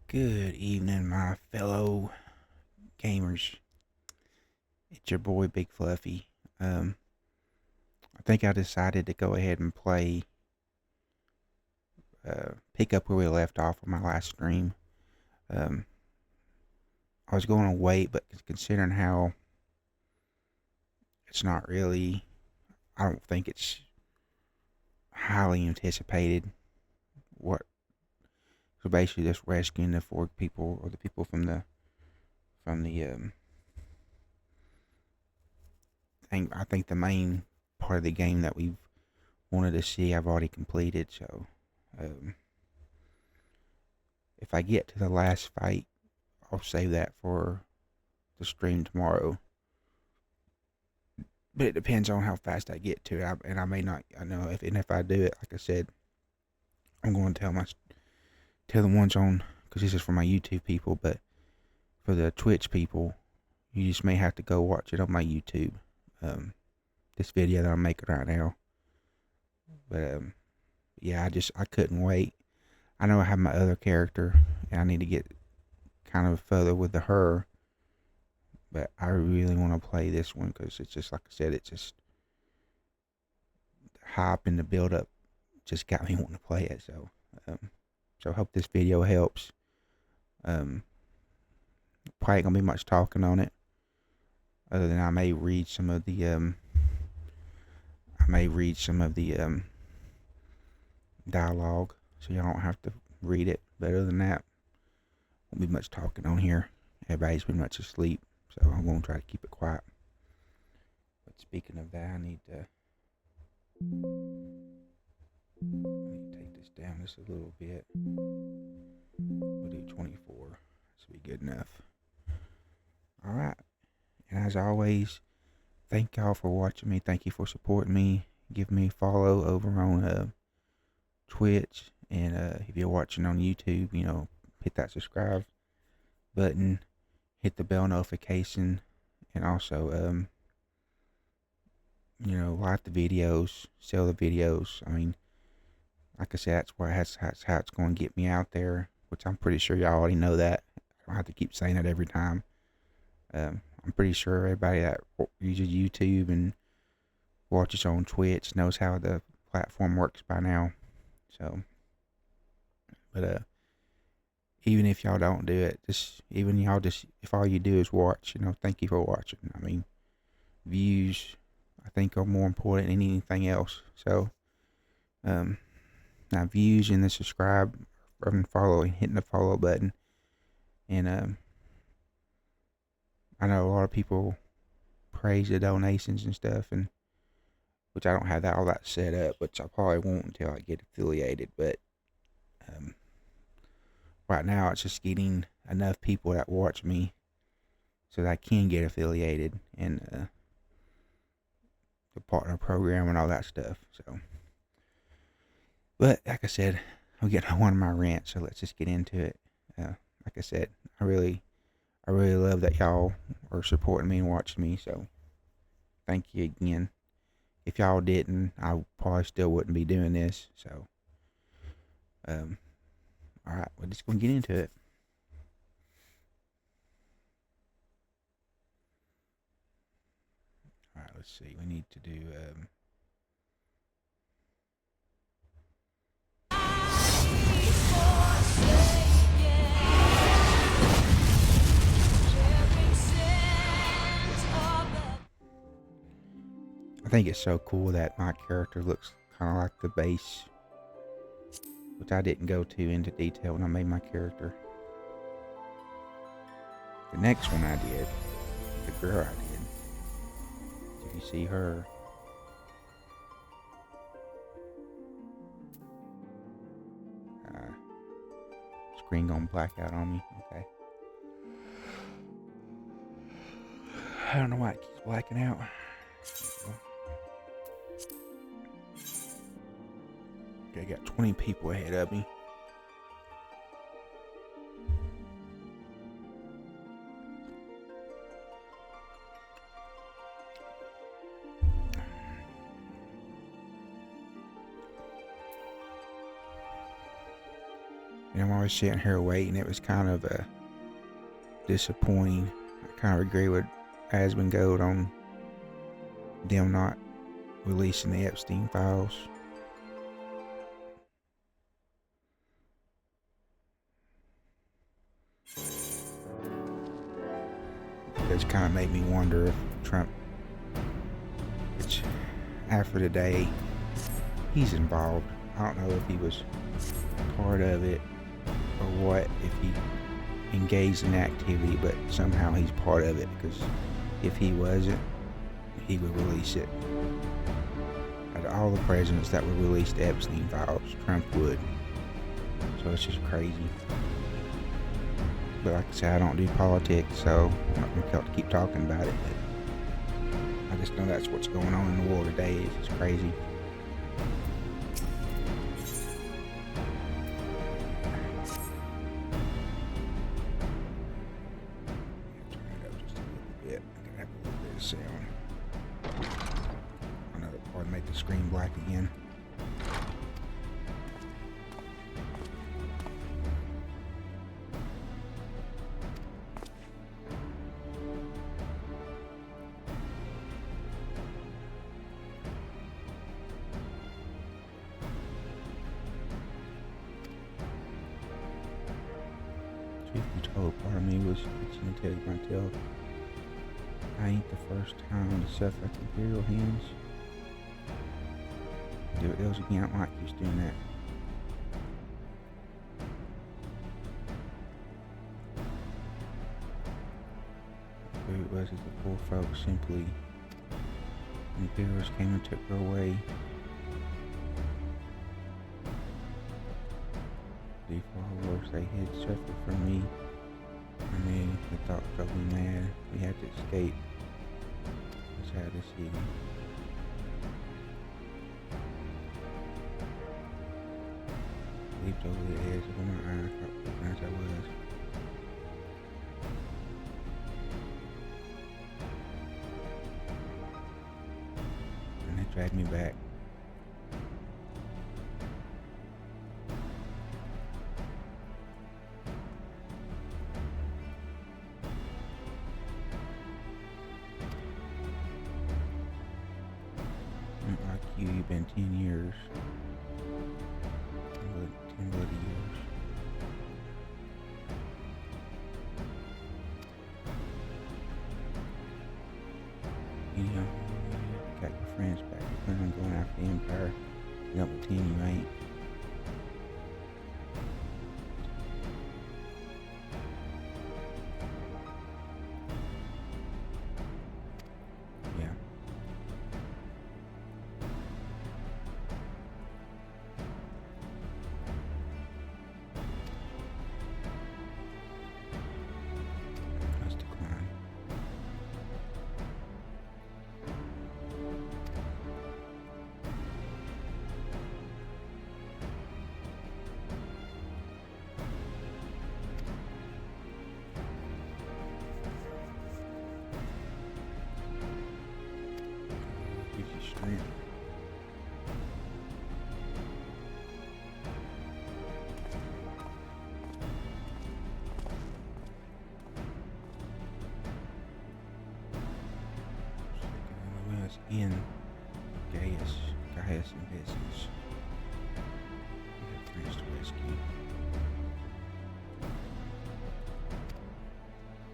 Good evening, my fellow gamers. It's your boy Big Fluffy. I think I decided to go ahead and pick up where we left off on my last stream. Um, I was going to wait, but considering how it's not really, I don't think it's highly anticipated. What? So basically, just rescuing the four people or the people from the I think the main part of the game that we've wanted to see, I've already completed. So, um, if I get to the last fight, I'll save that for the stream tomorrow. But it depends on how fast I get to it, and I may not. I know if I do it, like I said, I'm going to tell the ones on, because this is for my YouTube people, but for the Twitch people, you just may have to go watch it on my YouTube. This video that I'm making right now. But yeah, I couldn't wait. I know I have my other character, and I need to get kind of further with her. But I really want to play this one because it's just like I said, it's just hype and the build up just got me wanting to play it. So I hope this video helps. Probably ain't gonna be much talking on it, other than I may read some of the dialogue, so y'all don't have to read it. But other than that, won't be much talking on here. Everybody's pretty much asleep, so I'm gonna try to keep it quiet. But speaking of that, I need to take this down just a little bit. We'll do 24. This will be good enough. Alright. And as always, thank y'all for watching me. Thank you for supporting me. Give me a follow over on Twitch. And if you're watching on YouTube, hit that subscribe button. Hit the bell notification. And also, like the videos. Sell the videos. I mean, like I said, that's how it's going to get me out there. Which I'm pretty sure y'all already know that. I don't have to keep saying that every time. I'm pretty sure everybody that uses YouTube and watches on Twitch knows how the platform works by now. So, but even if y'all don't do it, if all you do is watch, thank you for watching. I mean, views, I think, are more important than anything else. So, now views and the subscribe and following, hitting the follow button, and I know a lot of people praise the donations and stuff, and which I don't have all that set up, which I probably won't until I get affiliated. But right now, it's just getting enough people that watch me so that I can get affiliated and the partner program and all that stuff. So, but like I said, I'm getting on one of my rants, so let's just get into it. Like I said, I really love that y'all are supporting me and watching me. So, thank you again. If y'all didn't, I probably still wouldn't be doing this. So, alright, we're just going to get into it. Alright, let's see. We need to do, I think it's so cool that my character looks kind of like the base, which I didn't go too into detail when I made my character. The next one I did, the girl I did, if you see her, screen gonna black out on me. Okay. I don't know why it keeps blacking out. Okay, I got 20 people ahead of me. And I'm always sitting here waiting. It was kind of disappointing. I kind of agree with Asmongold on them not releasing the Epstein files. It's kind of made me wonder if Trump, which after today, he's involved. I don't know if he was part of it or what, if he engaged in activity, but somehow he's part of it, because if he wasn't, he would release it. Out of all the presidents that would release the Epstein files, Trump would. So it's just crazy. But like I said, I don't do politics, so I'm not going to keep talking about it. But I just know that's what's going on in the world today. It's just crazy. Turn it up just a little bit. I'm going to have a little bit of sound. I know that'll probably make the screen black again. Part of me was itching to tell you myself, I ain't the first time to suffer at the Imperial hands. Do it else again, I don't like just doing that. Who it was is the poor folks simply, the Imperials came and took her away. Before worse, they had suffered from me. I mean, the thought drove me mad. We had to escape inside the city. Leaped over the edge of my eye, caught as I was. And they dragged me back. You've been 10 years. 10 bloody years. You know, you got your friends back. You plan on going after the Empire. You don't pretend you ain't. Strength. In Gaius van Baelsar. We have friends to rescue.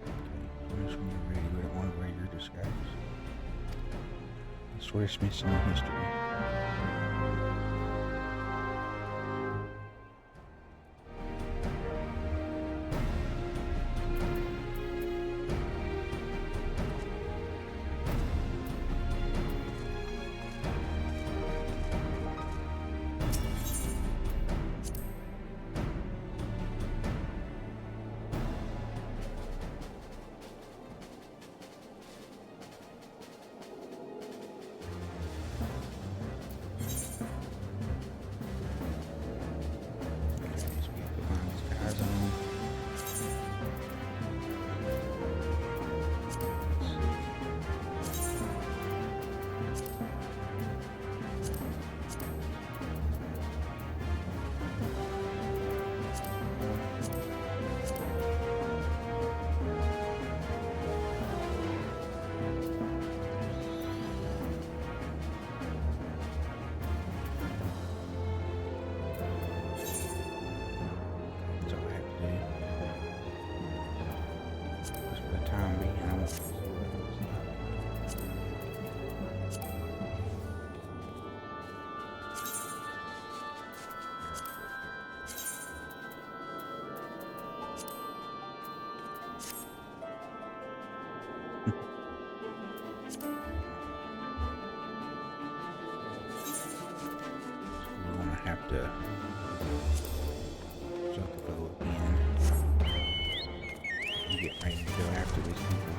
Okay, when you're ready, we don't want to wear your disguise. That's what it's missing in history. to Chocobo again. And get ready to go after these people.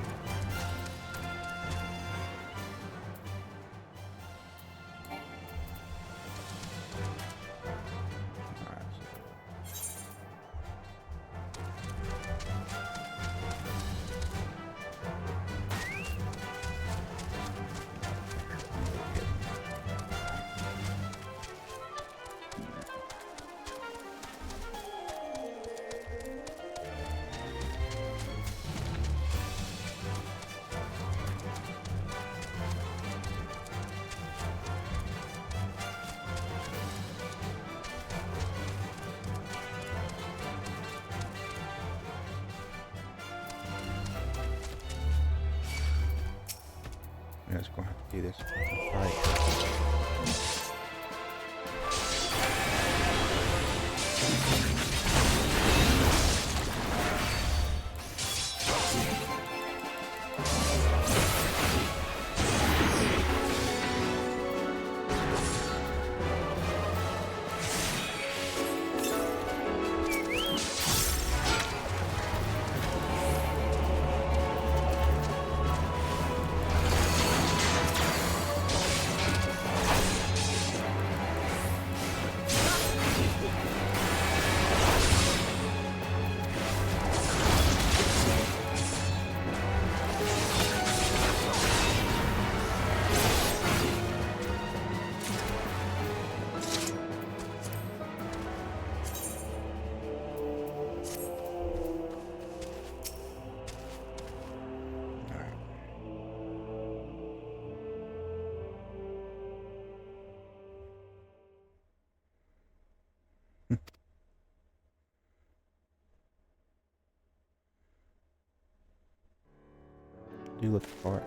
I'm just gonna have to do this fight. Do look for it.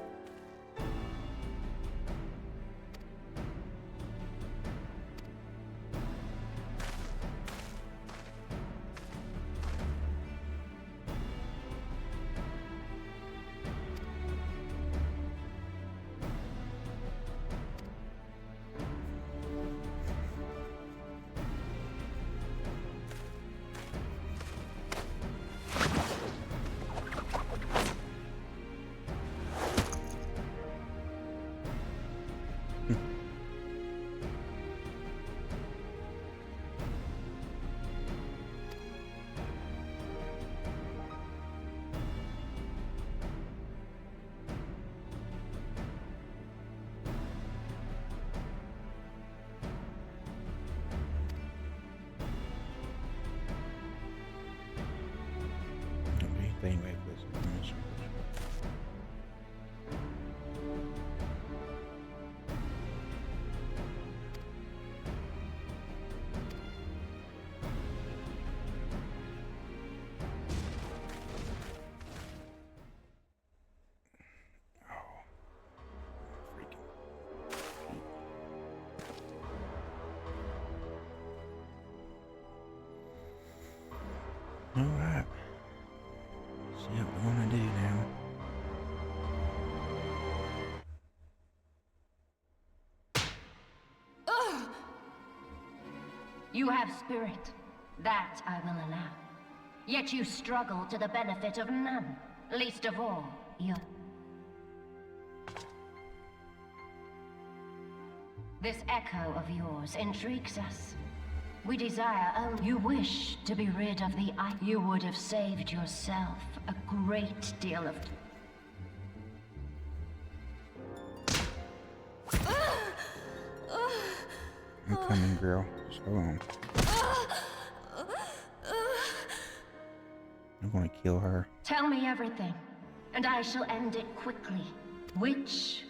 Anyway, all right. See what we want to do now. You have spirit. That I will allow. Yet you struggle to the benefit of none. Least of all, you. This echo of yours intrigues us. We desire only you wish to be rid of the eye. You would have saved yourself a great deal of I'm coming, girl. Just hold on. I'm gonna kill her. Tell me everything, and I shall end it quickly. Which,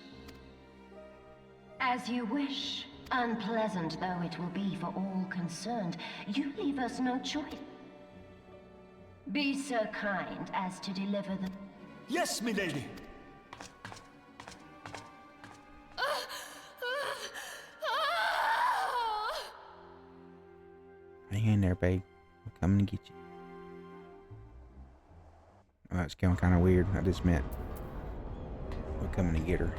as you wish. Unpleasant though it will be for all concerned, you leave us no choice. Be so kind as to deliver the... Yes, milady! Hang in there, babe. I'm coming to get you. Oh, that's going kind of weird. I just meant we're coming to get her.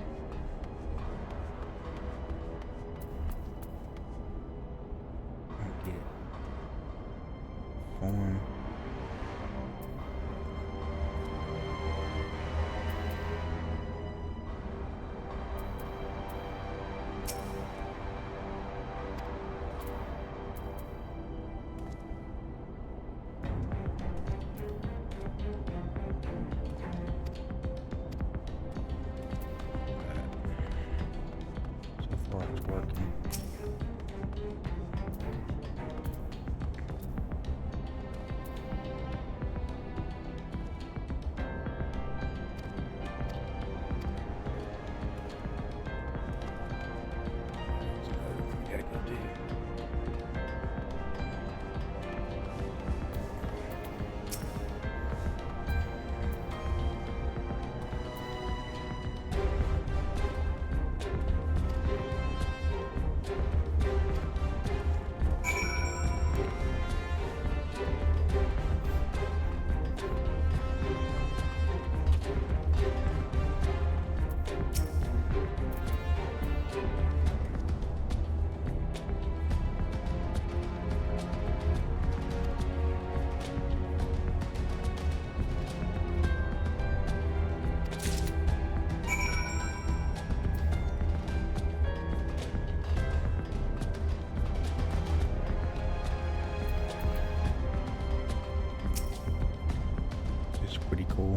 cool.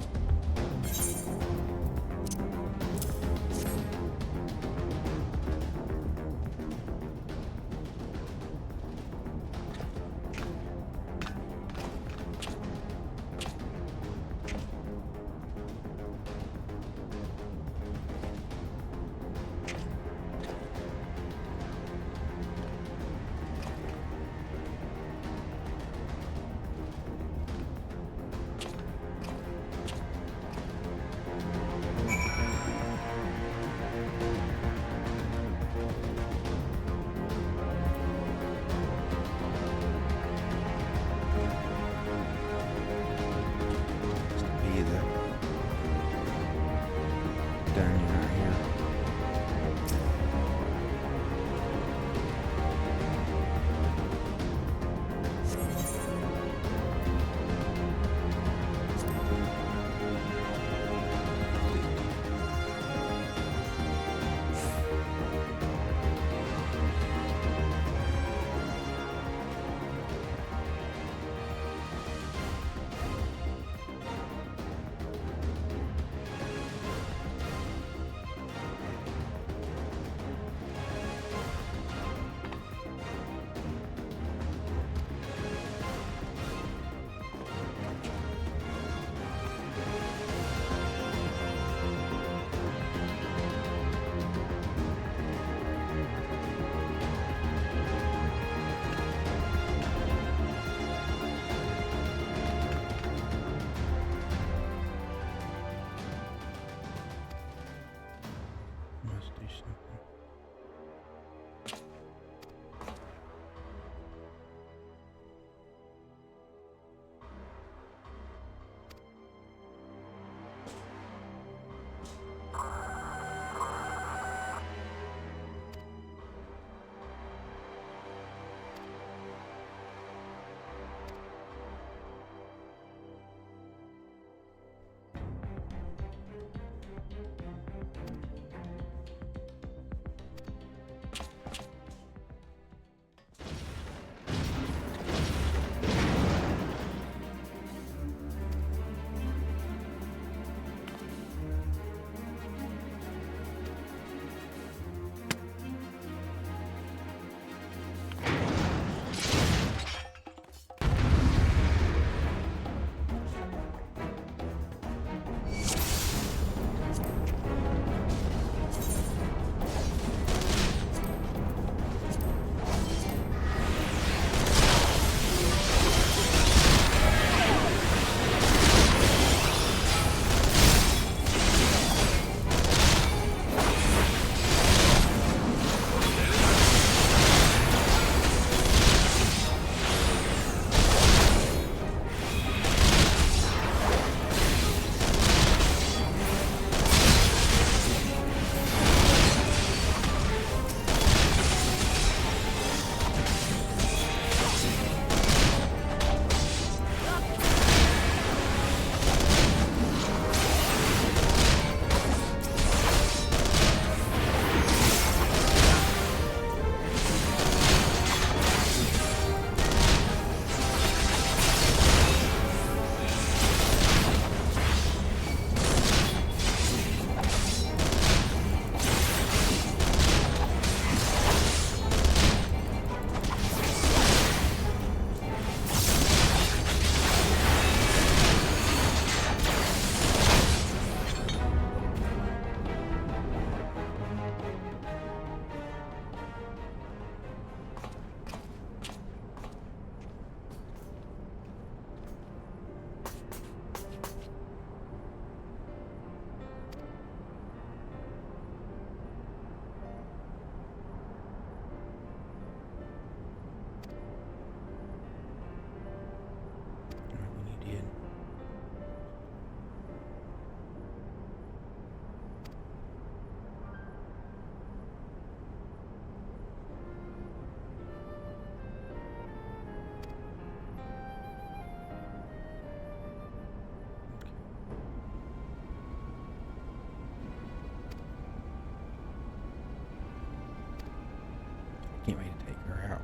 Can't wait to take her out.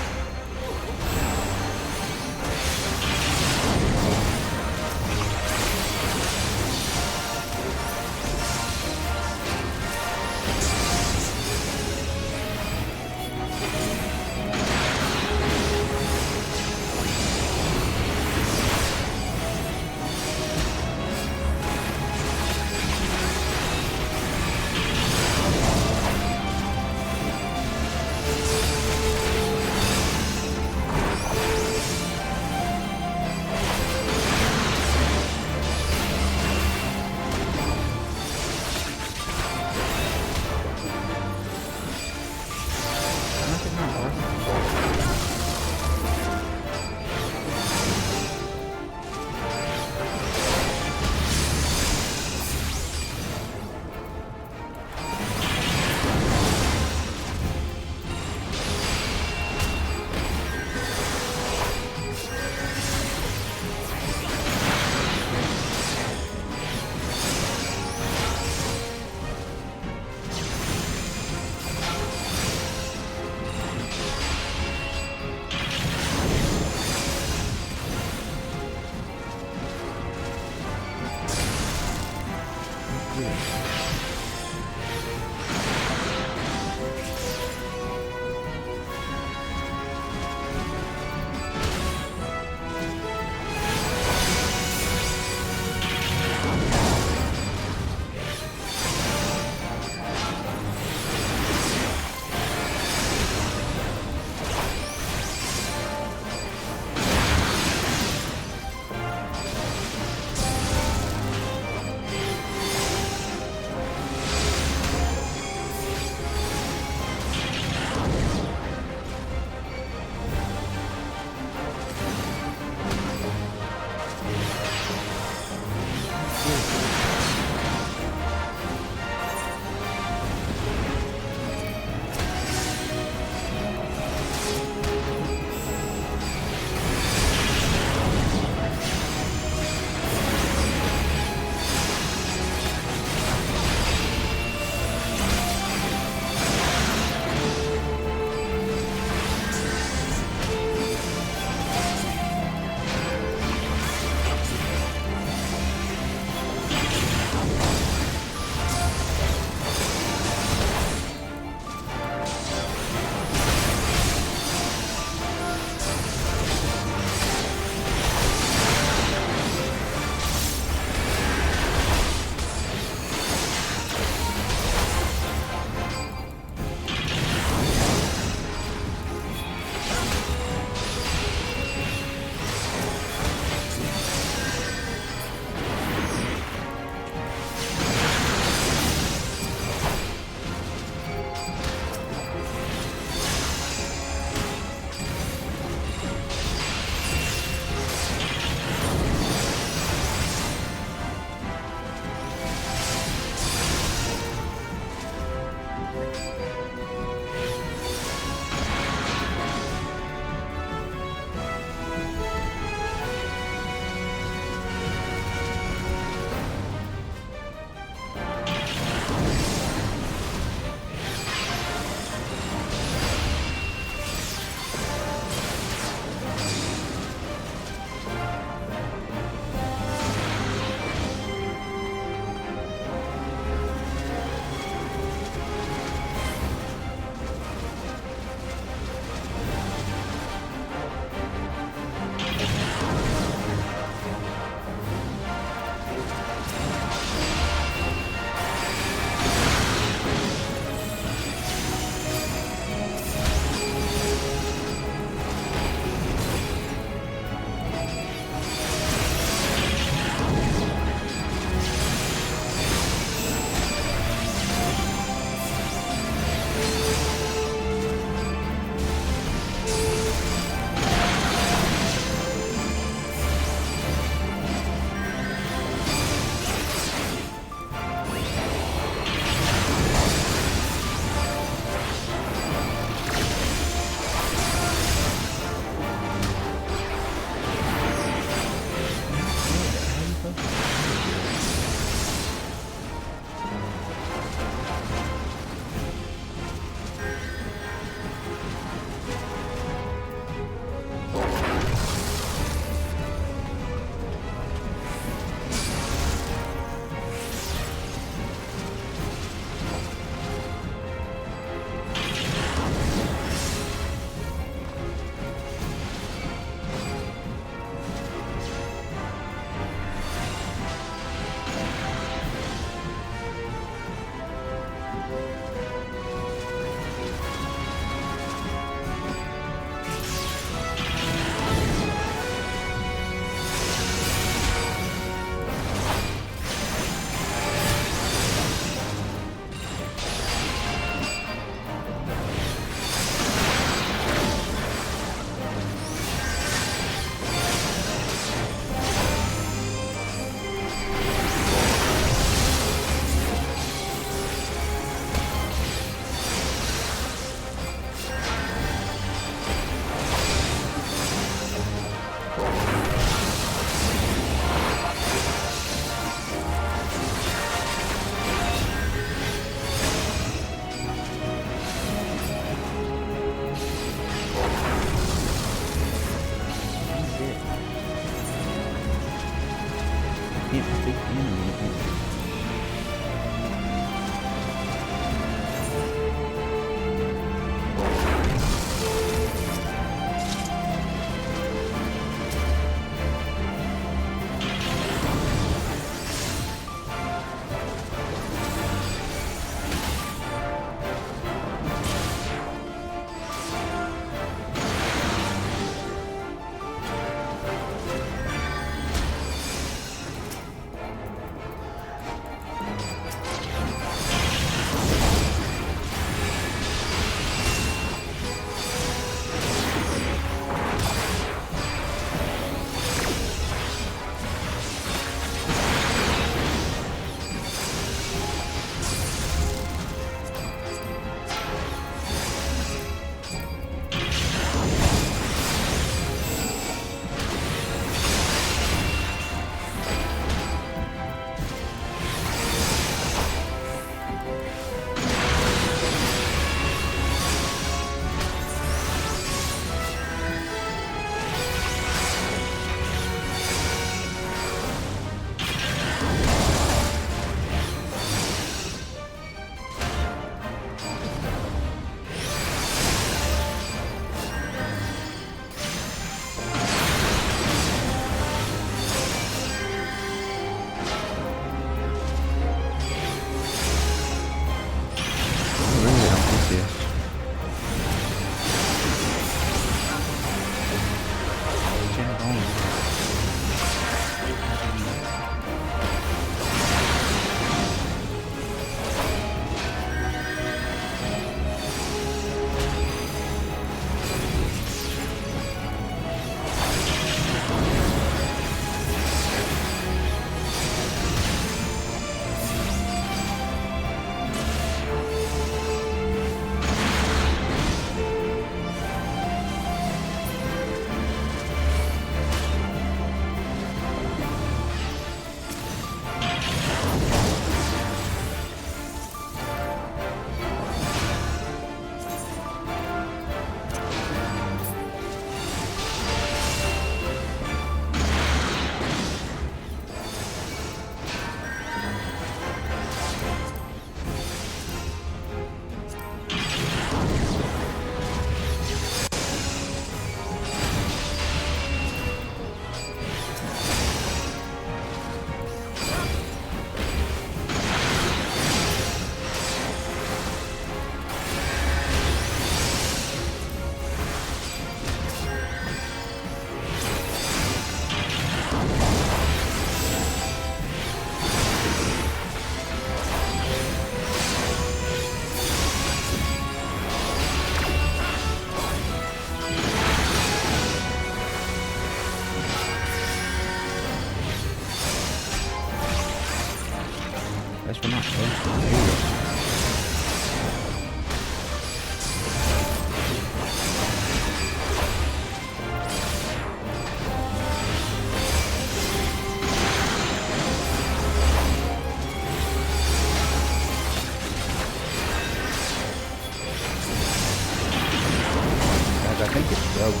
I think it's broken.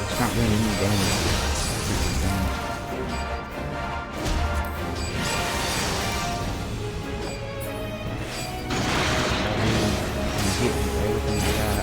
It's not doing any damage. Everything we got.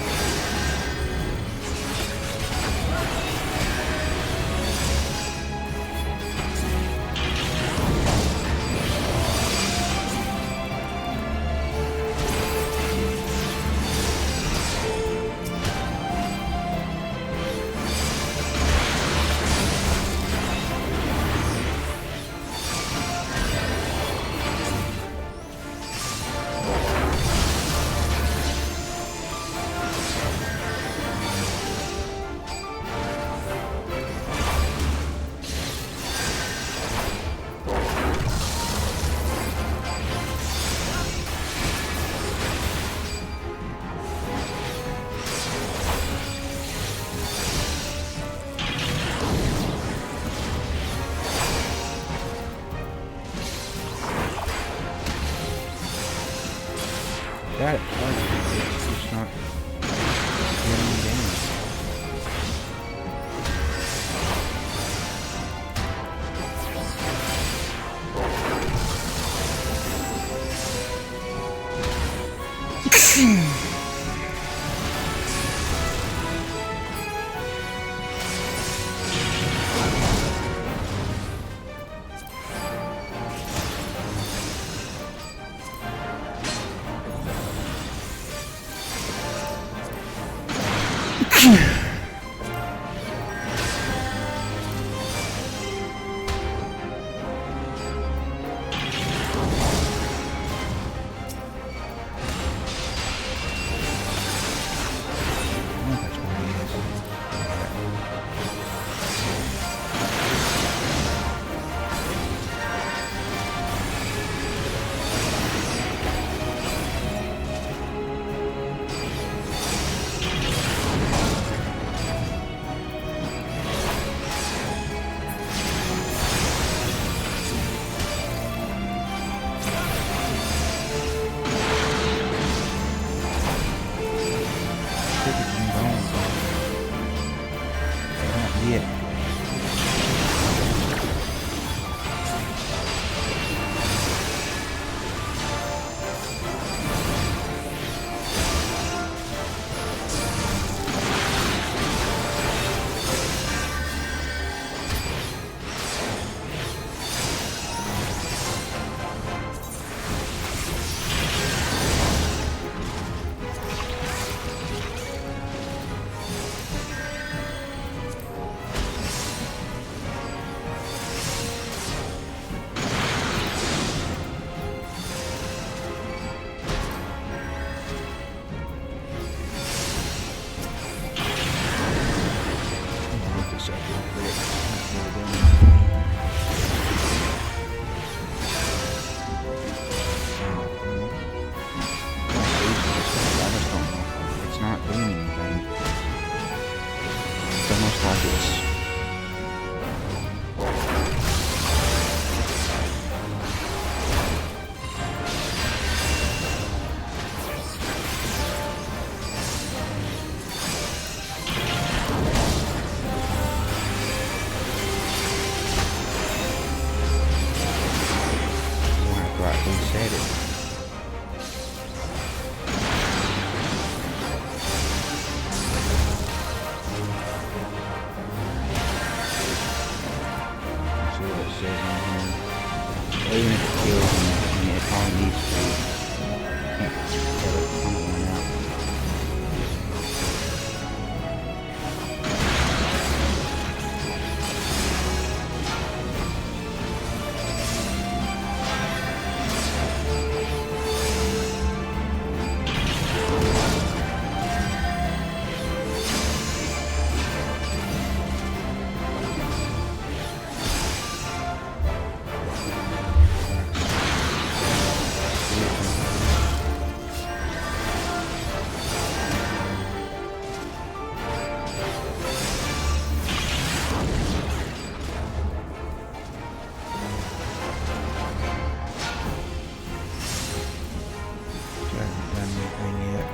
Got it. It's not doing any damage. find anything yet.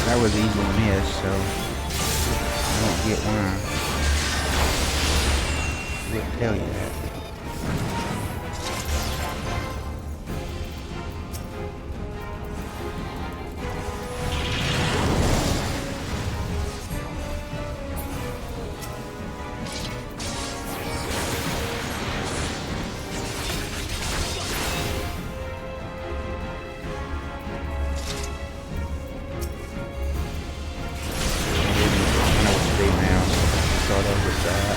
That was easy to miss, so I don't get why I wouldn't tell you that. Start over with that.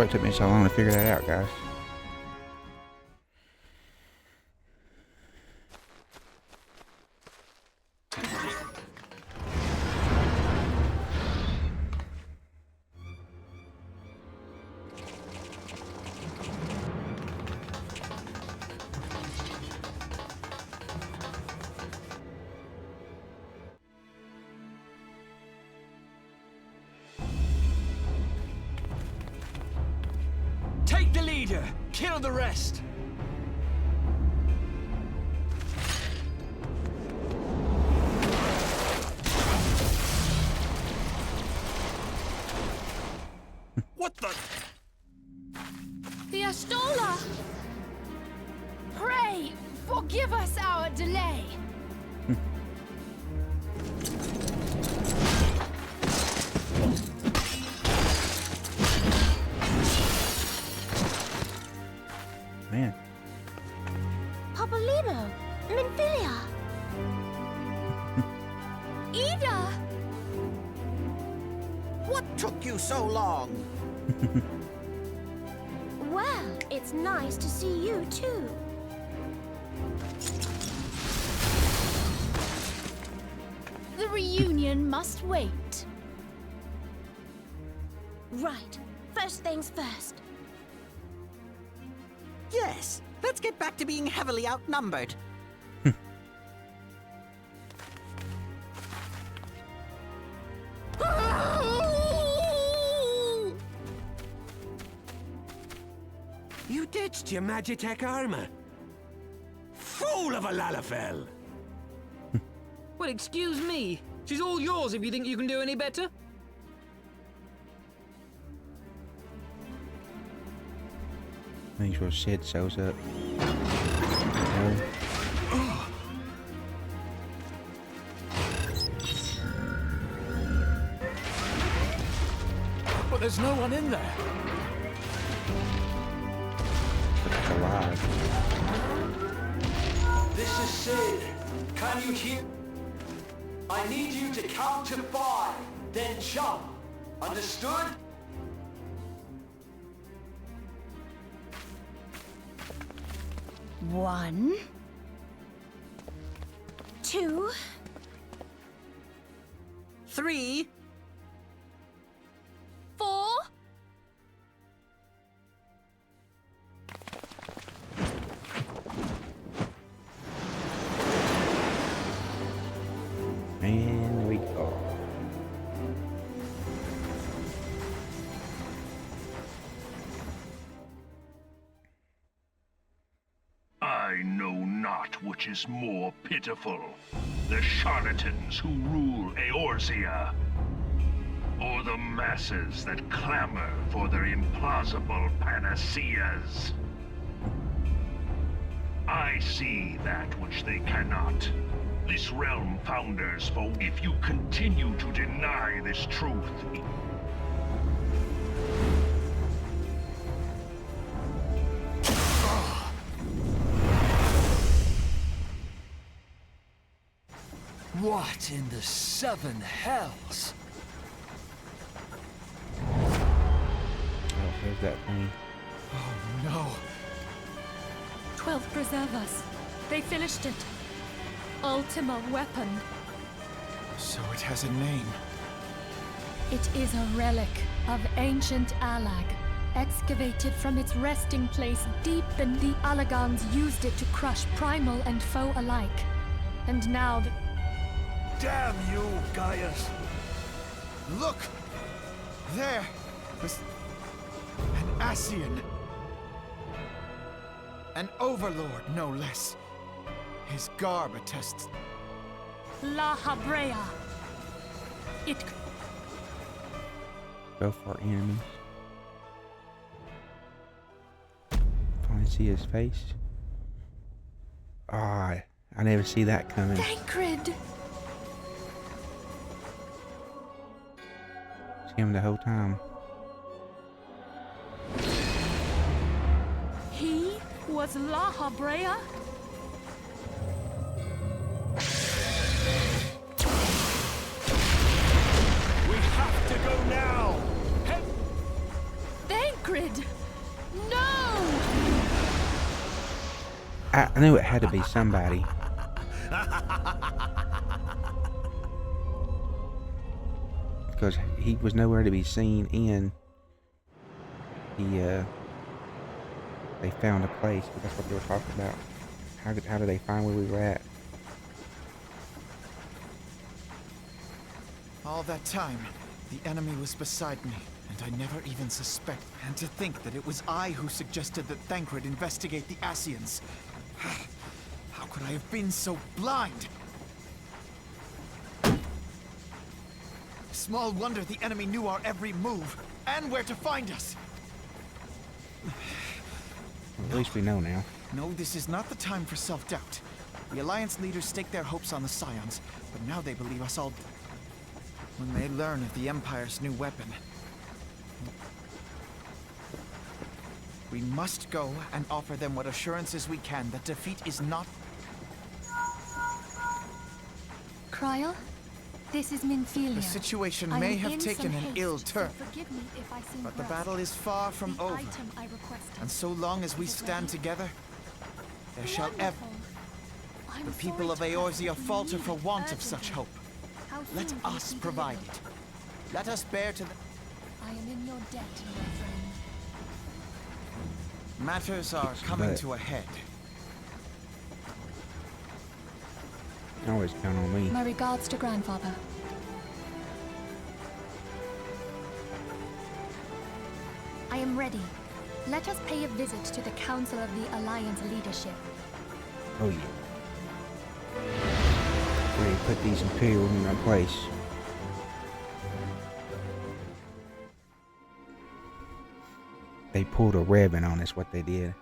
Sorry it took me so long to figure that out, guys. Take the leader! Kill the rest! What the? The Astola! Pray, forgive us our delay. Man. Papolino, Minfilia. Ida! What took you so long? Well, it's nice to see you too. The reunion must wait. Right. First things first. Yes, let's get back to being heavily outnumbered. You ditched your Magitech armor. Fool of a Lalafell! Well, excuse me. She's all yours if you think you can do any better. Make sure Sid shows up. No. But there's no one in there. But it's alive. This is Sid. Can you hear? I need you to count to 5, then jump. Understood? One, 2, 3, 4. And we go. I know not which is more pitiful, the charlatans who rule Eorzea, or the masses that clamor for their implausible panaceas. I see that which they cannot. This realm founders foe. If you continue to deny this truth, What in the 7 hells? Oh, there's that thing. Oh no. 12 preserve us. They finished it. Ultima weapon. So it has a name. It is a relic of ancient Alag, excavated from its resting place deep in the Alagans used it to crush primal and foe alike. And now the... Damn you, Gaius! Look! There! Was an Ascian. An overlord, no less. His garb attests. Lahabrea. It... Go for enemies. Finally see his face. Ah, I never see that coming. Thancred! See him the whole time. He was Lahabrea? We have to go now! Thancred! Thancred! No! I knew it had to be somebody. Because he was nowhere to be seen, and they found a place, but that's what they were talking about. How did they find where we were at? All that time, the enemy was beside me, and I never even suspected. And to think that it was I who suggested that Thancred investigate the Scions. How could I have been so blind? Small wonder the enemy knew our every move, and where to find us. At least we know now. No, this is not the time for self-doubt. The Alliance leaders staked their hopes on the Scions, but now they believe us all... When they learn of the Empire's new weapon... We must go and offer them what assurances we can that defeat is not... Kryl, this is Minfilia. The situation I may am have in taken some an haste, ill so turn, forgive me if I seem but the brusque. battle is far from The over. item I requested. And so long as we Is it stand ready? together, there shall ever... Wonderful. I'm The people of sorry to Eorzea ask, but falter we for need it want of such urgently. hope. How Let soon can us be provide delivered? it. Let us bear to the... I am in your debt, my friend. Matters are coming But- to a head. You can always count on me. My regards to grandfather. I am ready. Let us pay a visit to the Council of the Alliance leadership. Oh yeah. Ready to put these Imperials in their place. They pulled a Revan on us, what they did.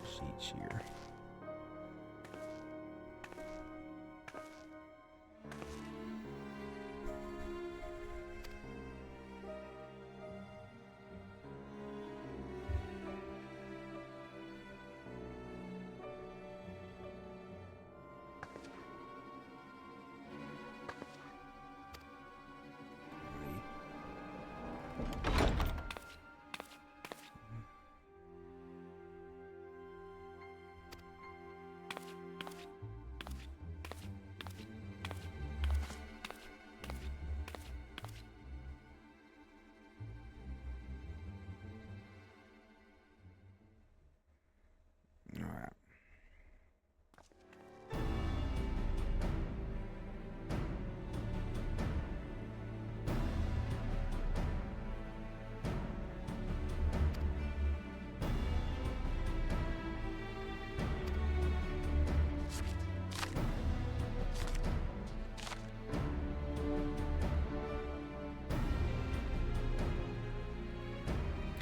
Seats here. Alright.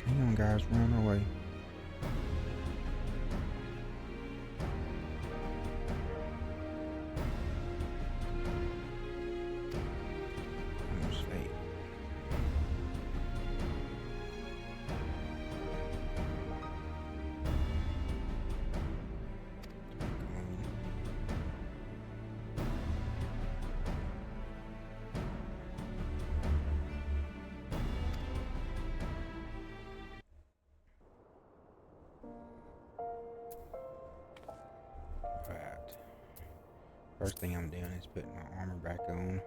Hang on, guys, we're on our way. Almost fate. Right. First thing I'm doing is putting my armor back on.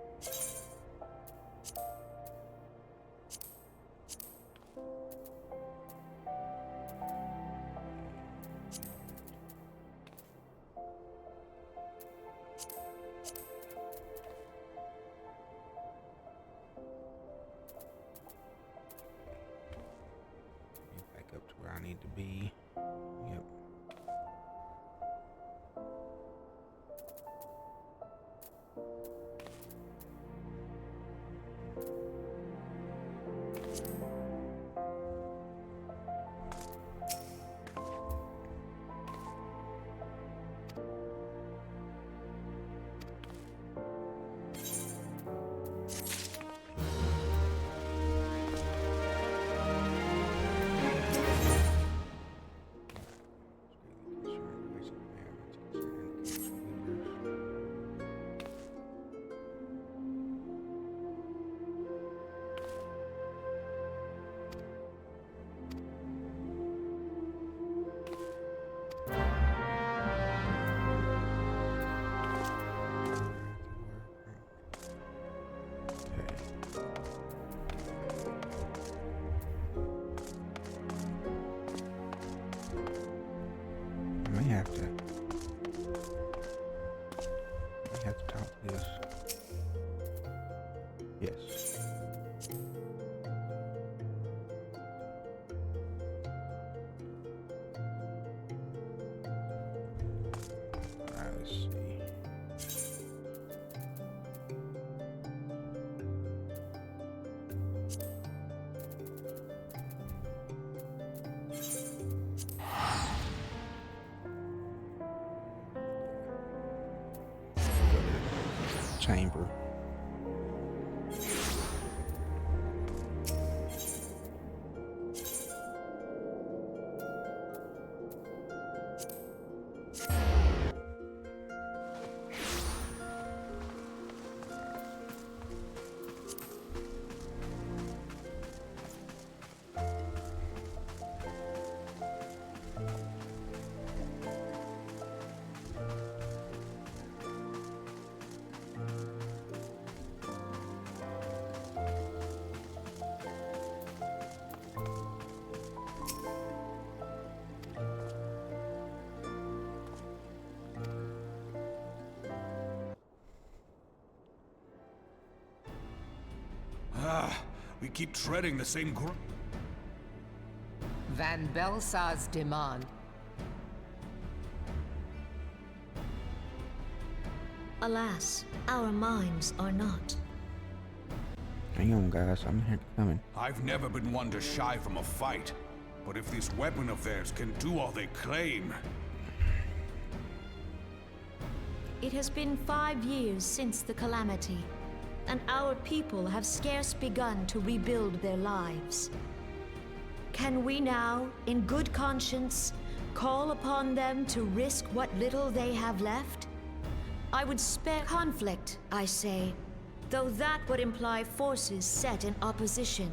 Get back up to where I need to be. Yep. chamber. We keep treading the same ground. Van Baelsar's demand. Alas, our minds are not. Hang on, guys. I'm here coming. I've never been one to shy from a fight, but if this weapon of theirs can do all they claim... It has been 5 years since the calamity, and our people have scarce begun to rebuild their lives. Can we now, in good conscience, call upon them to risk what little they have left? I would spare conflict, I say, though that would imply forces set in opposition.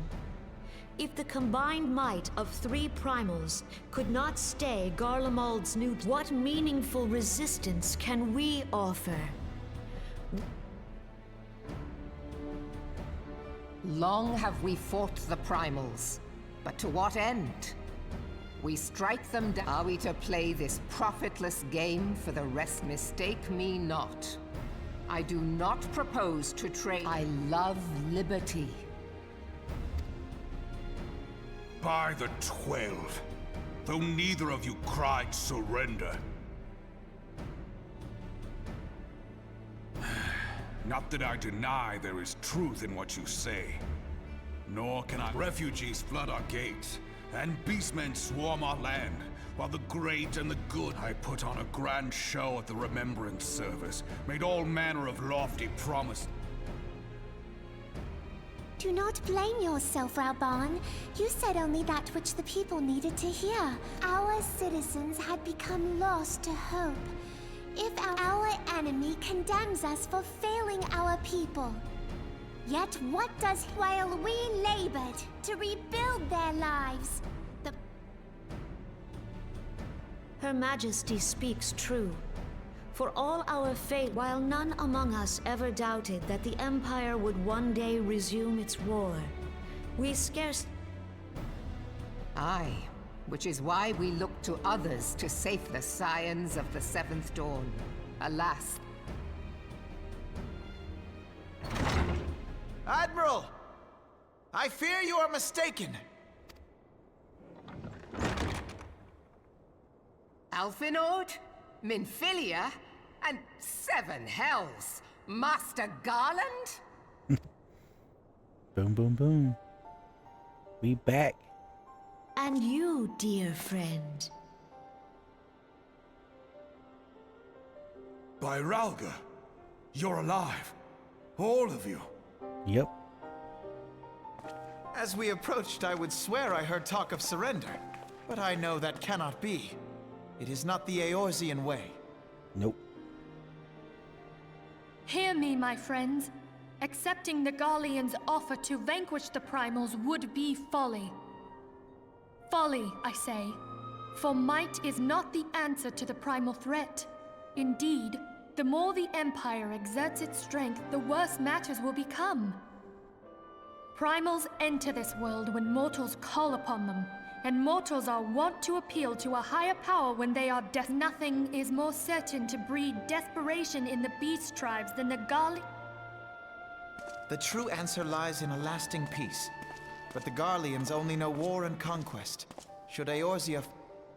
If the combined might of 3 primals could not stay Garlemald's new, what meaningful resistance can we offer? Long have we fought the primals, but to what end? We strike them down. Are we to play this profitless game for the rest? Mistake me not. I do not propose to trade. I love liberty. By the 12, though neither of you cried surrender. Not that I deny there is truth in what you say, nor can I. Refugees flood our gates, and beastmen swarm our land, while the great and the good. I put on a grand show at the remembrance service, made all manner of lofty promises. Do not blame yourself, Raban. You said only that which the people needed to hear. Our citizens had become lost to hope. If our enemy condemns us for failing our people, yet what does while we labored to rebuild their lives? Her Majesty speaks true. For all our faith, while none among us ever doubted that the Empire would one day resume its war, we scarce... Aye, which is why we look to others to save the scions of the Seventh Dawn. Alas. Admiral! I fear you are mistaken. Alfinord, Minfilia, and 7 hells. Master Garland? Boom, boom, boom. We back. And you, dear friend. By Ralga, you're alive. All of you. Yep. As we approached, I would swear I heard talk of surrender, but I know that cannot be. It is not the Eorzean way. Nope. Hear me, my friends. Accepting the Garleans' offer to vanquish the primals would be folly. Folly, I say. For might is not the answer to the primal threat. Indeed, the more the Empire exerts its strength, the worse matters will become. Primals enter this world when mortals call upon them, and mortals are wont to appeal to a higher power when they are Nothing is more certain to breed desperation in the beast tribes than the Garleans. The true answer lies in a lasting peace. But the Garleans only know war and conquest. Should Eorzea...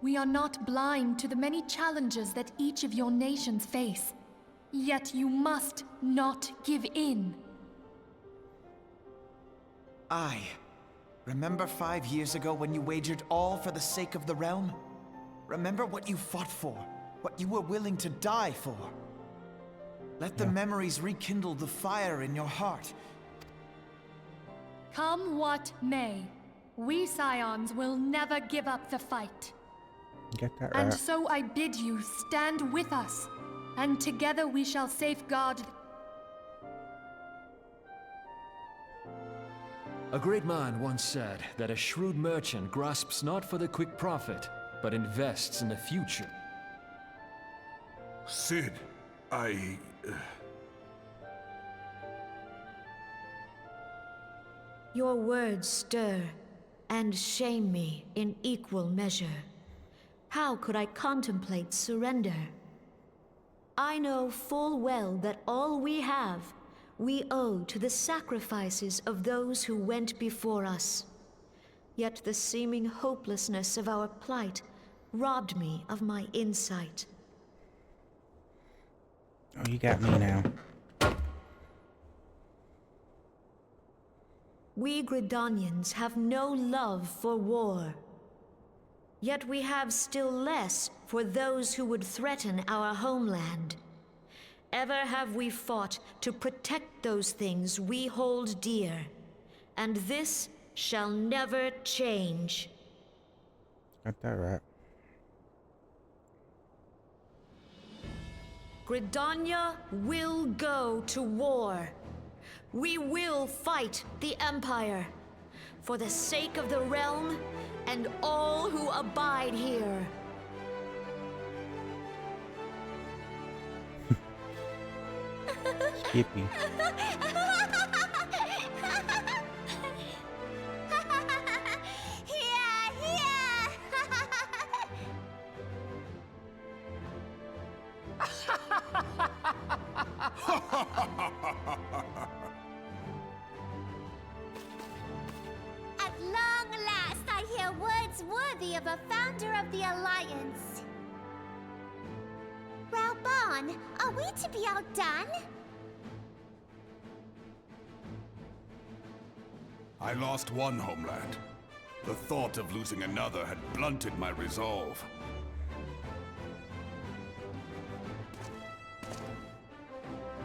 We are not blind to the many challenges that each of your nations face. Yet you must not give in. Aye. Remember 5 years ago when you wagered all for the sake of the realm? Remember what you fought for, what you were willing to die for. Let the memories rekindle the fire in your heart. Come what may, we Scions will never give up the fight. Get that right. And so I bid you stand with us, and together we shall safeguard. A great man once said that a shrewd merchant grasps not for the quick profit, but invests in the future. Sid, Your words stir and shame me in equal measure. How could I contemplate surrender? I know full well that all we have, we owe to the sacrifices of those who went before us. Yet the seeming hopelessness of our plight robbed me of my insight. Oh, you got me now. We Gridanians have no love for war. Yet we have still less for those who would threaten our homeland. Ever have we fought to protect those things we hold dear, and this shall never change. Got that right. Gridania will go to war. We will fight the Empire for the sake of the realm and all who abide here. Skippy. At long last, I hear words worthy of a founder of the Alliance. Raubon, are we to be outdone? I lost one homeland. The thought of losing another had blunted my resolve.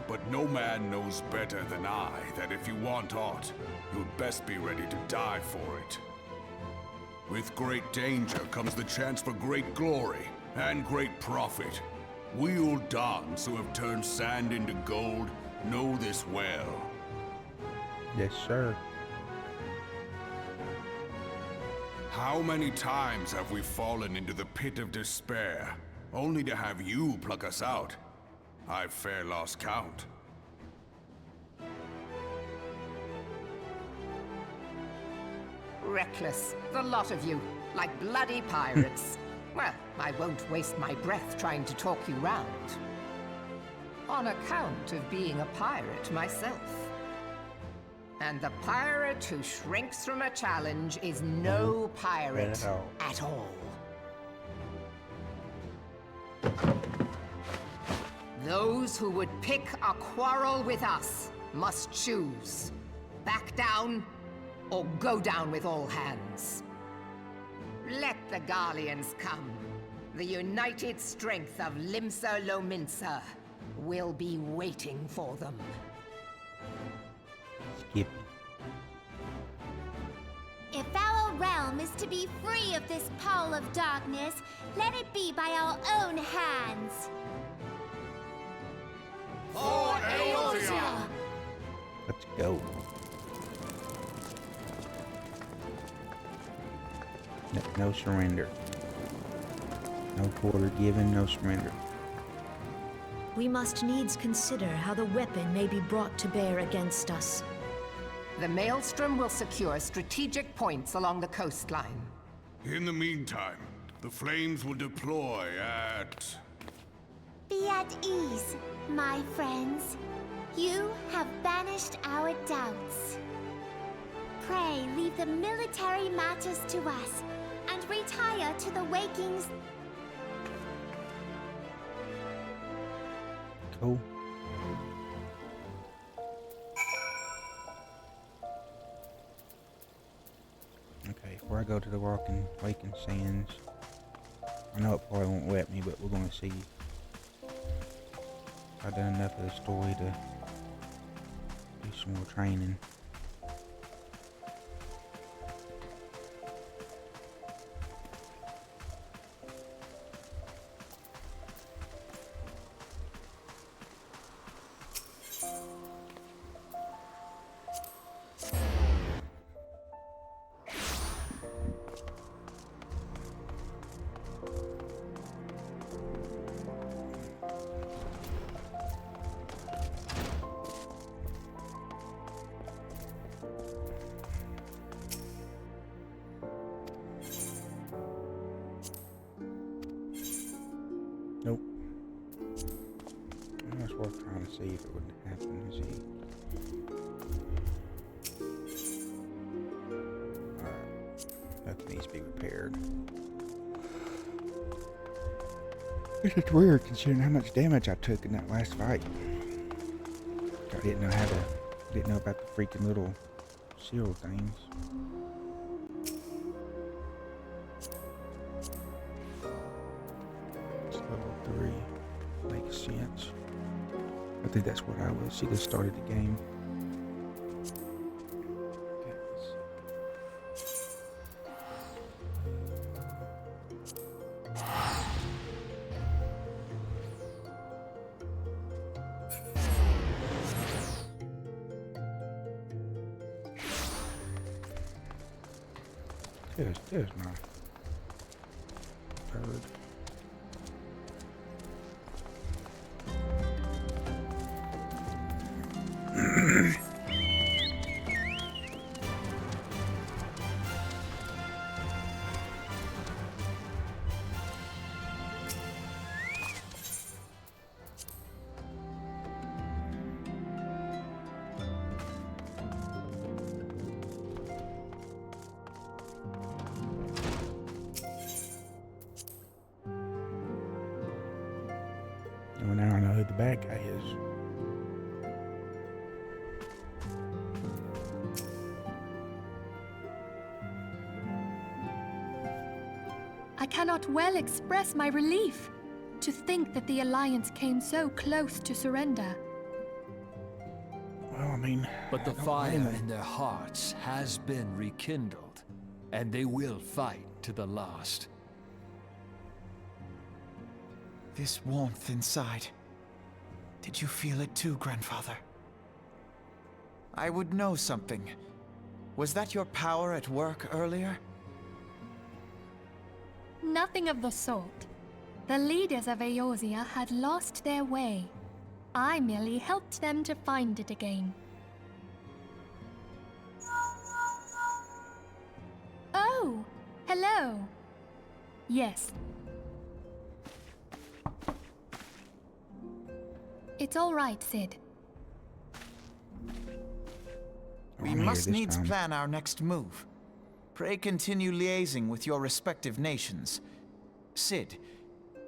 But no man knows better than I that if you want aught, you'd best be ready to die for it. With great danger comes the chance for great glory and great profit. We Uldans who have turned sand into gold know this well. Yes, sir. How many times have we fallen into the pit of despair, only to have you pluck us out? I've fair lost count. Reckless, the lot of you, like bloody pirates. Well, I won't waste my breath trying to talk you round. On account of being a pirate myself. And the pirate who shrinks from a challenge is no pirate at all. Those who would pick a quarrel with us must choose. Back down, or go down with all hands. Let the Garleans come. The united strength of Limsa Lominsa will be waiting for them. Skip. If our realm is to be free of this pall of darkness, let it be by our own hands. For Eorzea! Let's go. No surrender. No quarter given, no surrender. We must needs consider how the weapon may be brought to bear against us. The Maelstrom will secure strategic points along the coastline. In the meantime, the flames will deploy at... Be at ease, my friends. You have banished our doubts. Pray leave the military matters to us, and retire to the wakings. Cool. Okay, before I go to the waking sands, I know it probably won't let me, but we're gonna see. I've done enough of the story to do some more training. Nope. That's worth trying to see if it would happen. See. Alright. That needs to be repaired. It's weird considering how much damage I took in that last fight. I didn't know about the freaking little shield things. Scions. I think that's what I was. She just started the game. There's my bird. Well, now I know who the bad guy is. I cannot well express my relief to think that the Alliance came so close to surrender. Well, I mean... But the fire in their hearts has been rekindled, and they will fight to the last. This warmth inside. Did you feel it too, Grandfather? I would know something. Was that your power at work earlier? Nothing of the sort. The leaders of Eorzea had lost their way. I merely helped them to find it again. Oh, hello. Yes. It's all right, Sid. We must needs plan our next move. Pray continue liaising with your respective nations. Sid,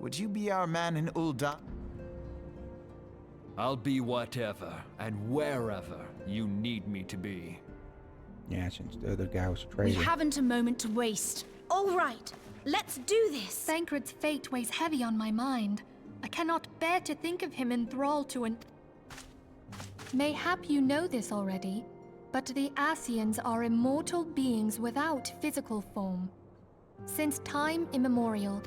would you be our man in Ultima? I'll be whatever and wherever you need me to be. Yeah, since the other guy was a traitor. We haven't a moment to waste. All right, let's do this. Thancred's fate weighs heavy on my mind. I cannot bear to think of him in thrall to an... Mayhap you know this already, but the Scions are immortal beings without physical form. Since time immemorial,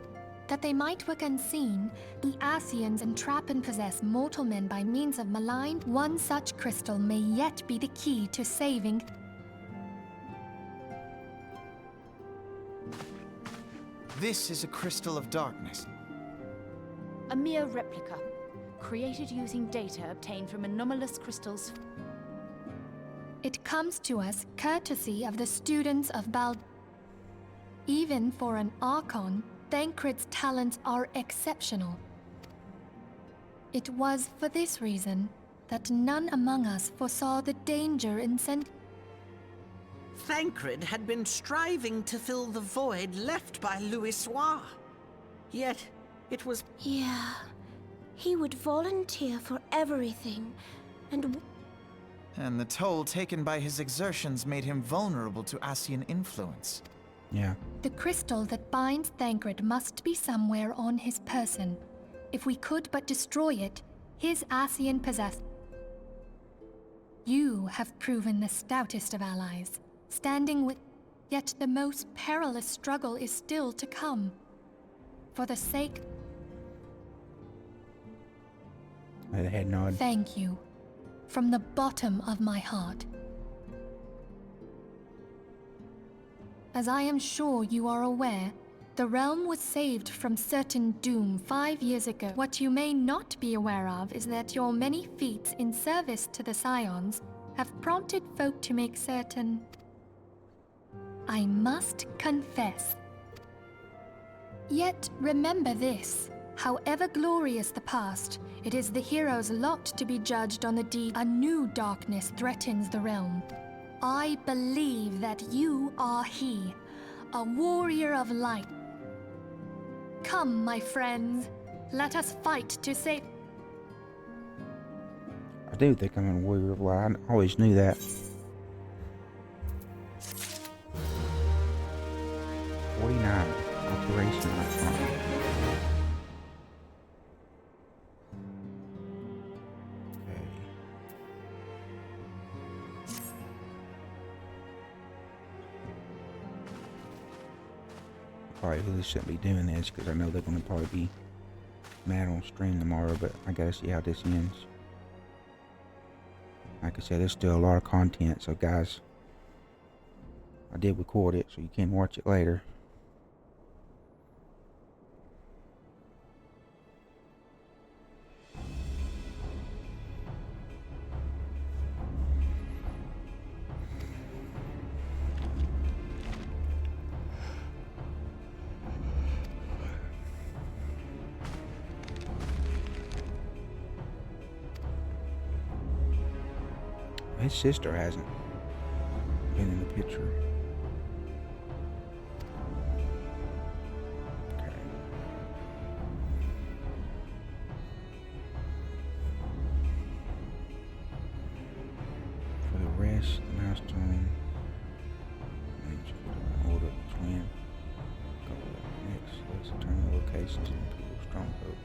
that they might work unseen, the Scions entrap and possess mortal men by means of malign. One such crystal may yet be the key to saving... This is a crystal of darkness. A mere replica, created using data obtained from anomalous crystals. It comes to us courtesy of the students of Even for an Archon, Thancred's talents are exceptional. It was for this reason that none among us foresaw the danger in Thancred had been striving to fill the void left by Louisoix. Yet, it was... Yeah, he would volunteer for everything, and the toll taken by his exertions made him vulnerable to Ascian influence. Yeah. The crystal that binds Thancred must be somewhere on his person. If we could but destroy it, his Ascian possessor. You have proven the stoutest of allies, standing with... Yet the most perilous struggle is still to come. For the sake... The head nod. Thank you. From the bottom of my heart. As I am sure you are aware, the realm was saved from certain doom 5 years ago. What you may not be aware of is that your many feats in service to the Scions have prompted folk to make certain... I must confess. Yet remember this. However glorious the past, it is the hero's lot to be judged on the deed. A new darkness threatens the realm. I believe that you are he, a warrior of light. Come, my friends, let us fight to save... I do think I'm a warrior of light. I always knew that. 49. Operation Icon. Probably really shouldn't be doing this because I know they're going to probably be mad on stream tomorrow, but I gotta see how this ends. Like I said, there's still a lot of content, so guys, I did record it so you can watch it later. His sister hasn't been in the picture. Okay. For the rest, the milestone. Order twin. Go next. Let's determine the locations of Imperial Strongholds.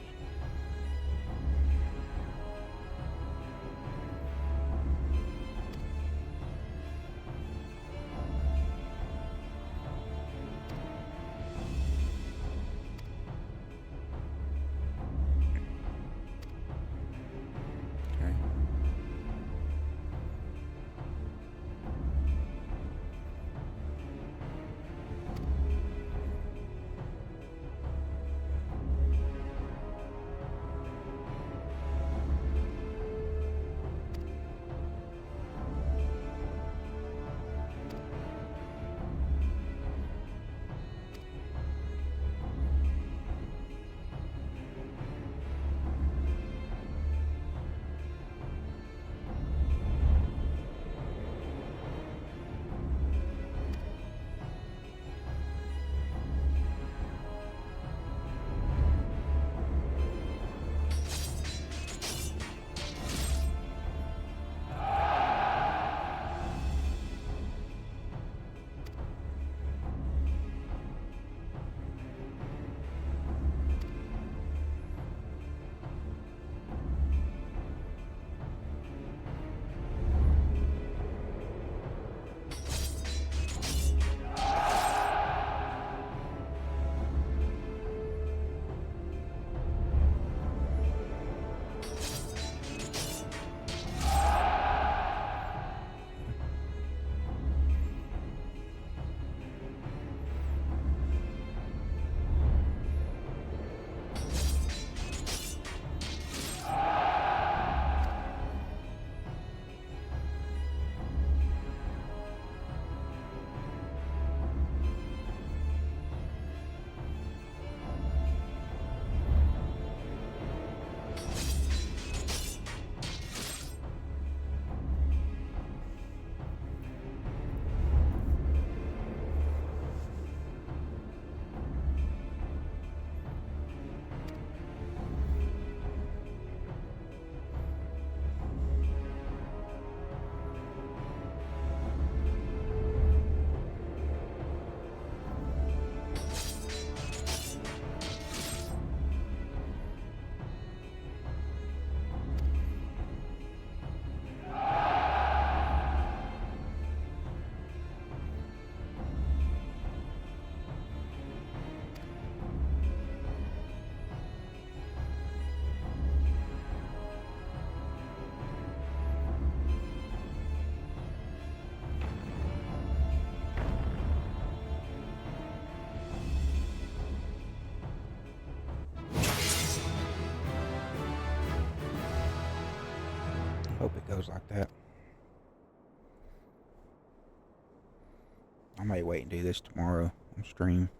Hope it goes like that. I may wait and do this tomorrow on stream.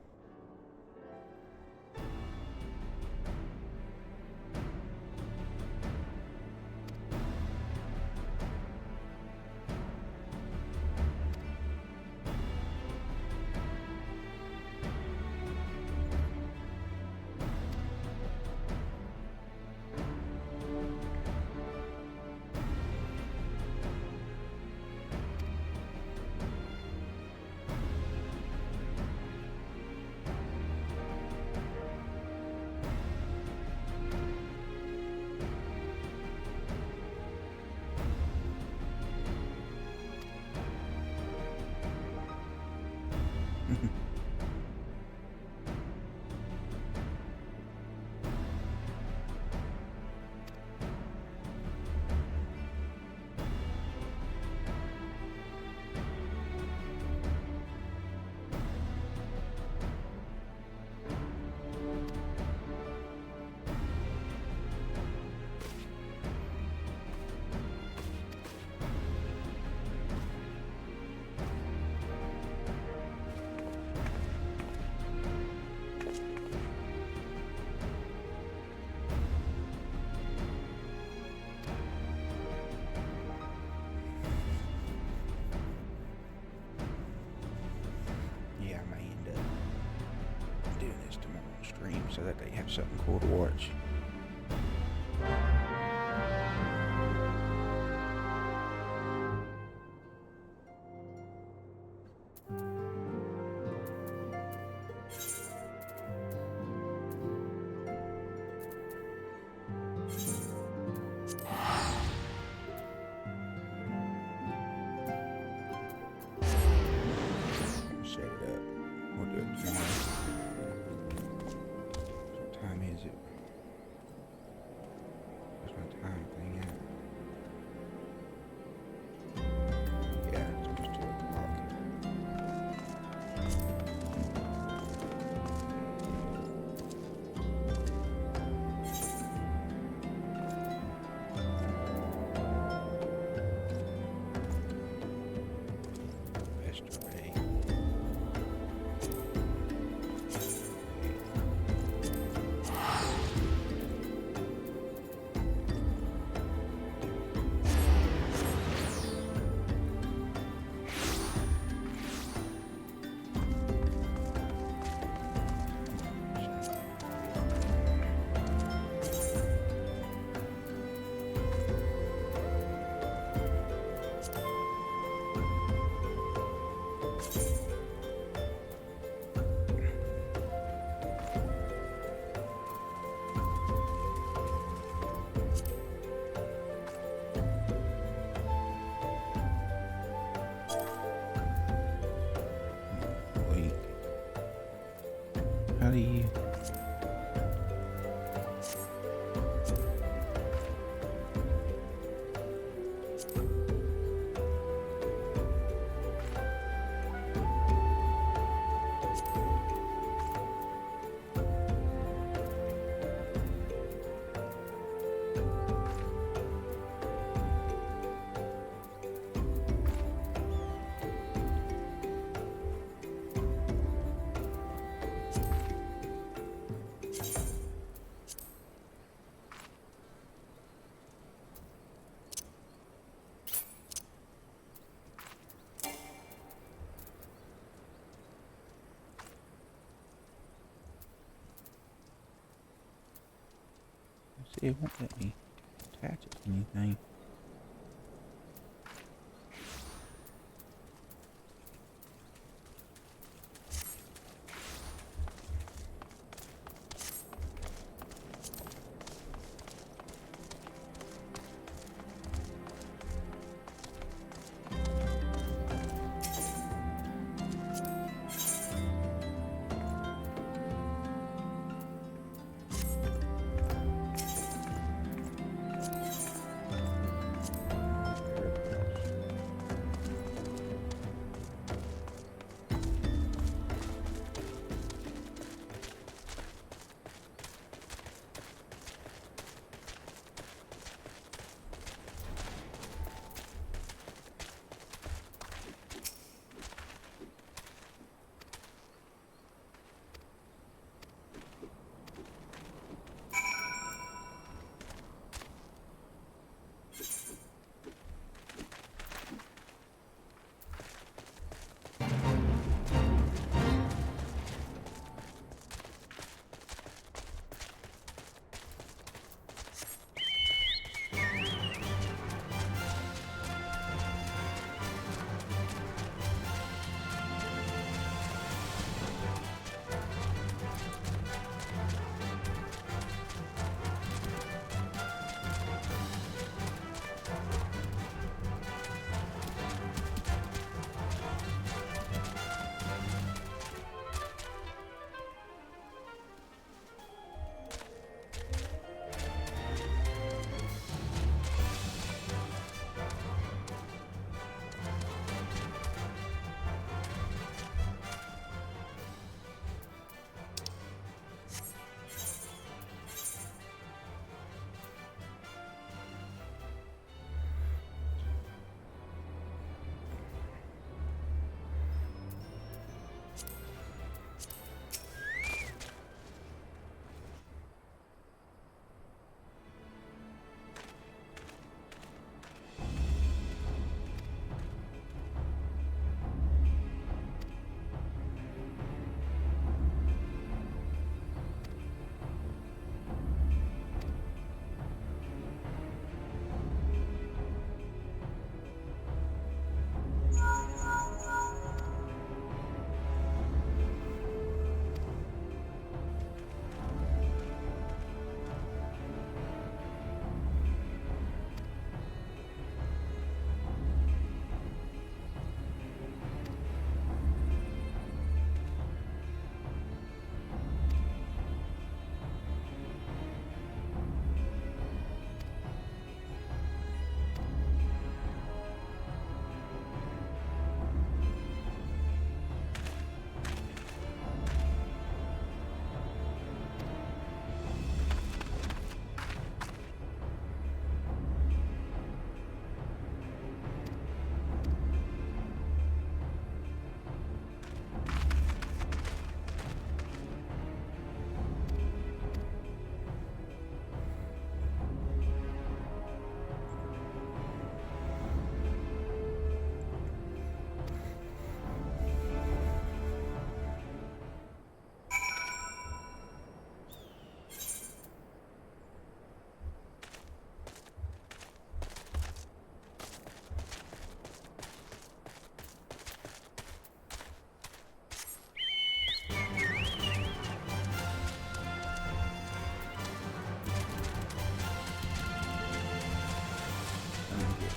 So that they have something cool to watch. Set it up. We'll do it tomorrow. Is it? Where's my time thing at? Yeah, it's almost 2 o'clock. Yesterday. How do you... See, it won't let me attach it to anything.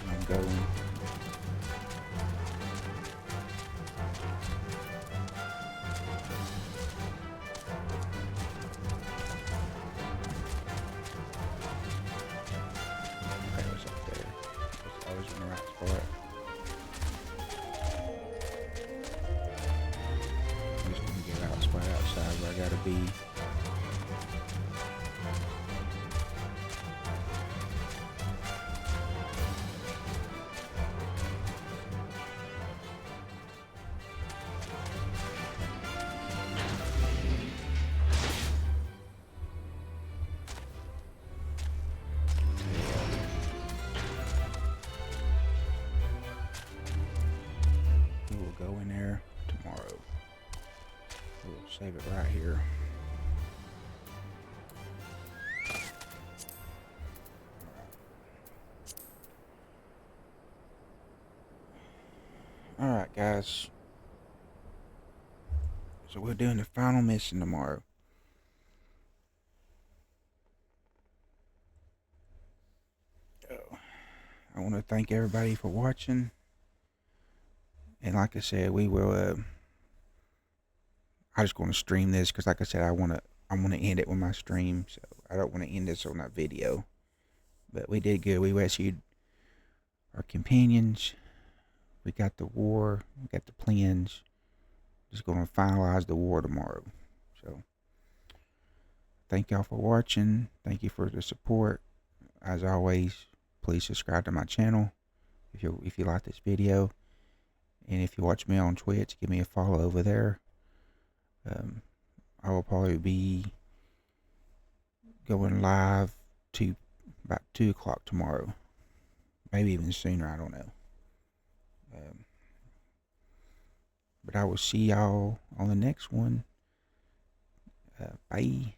I'm going. Okay, what's up there? I was in the right spot. I'm just gonna get out, spot outside where I gotta be. We will go in there tomorrow. We'll save it right here. Alright guys, so we're doing the final mission tomorrow. I want to thank everybody for watching, and like I said, we will I'm just going to stream this because like I said, I want to end it with my stream, so I don't want to end this on that video. But we did good. We rescued our companions. We got the war. We got the plans. Just going to finalize the war tomorrow. So, thank y'all for watching. Thank you for the support. As always, please subscribe to my channel if you like this video. And if you watch me on Twitch, give me a follow over there. I will probably be going live to about 2 o'clock tomorrow. Maybe even sooner, I don't know. But I will see y'all on the next one. Bye.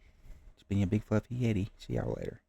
It's been your Big Fluffy Yeti. See y'all later.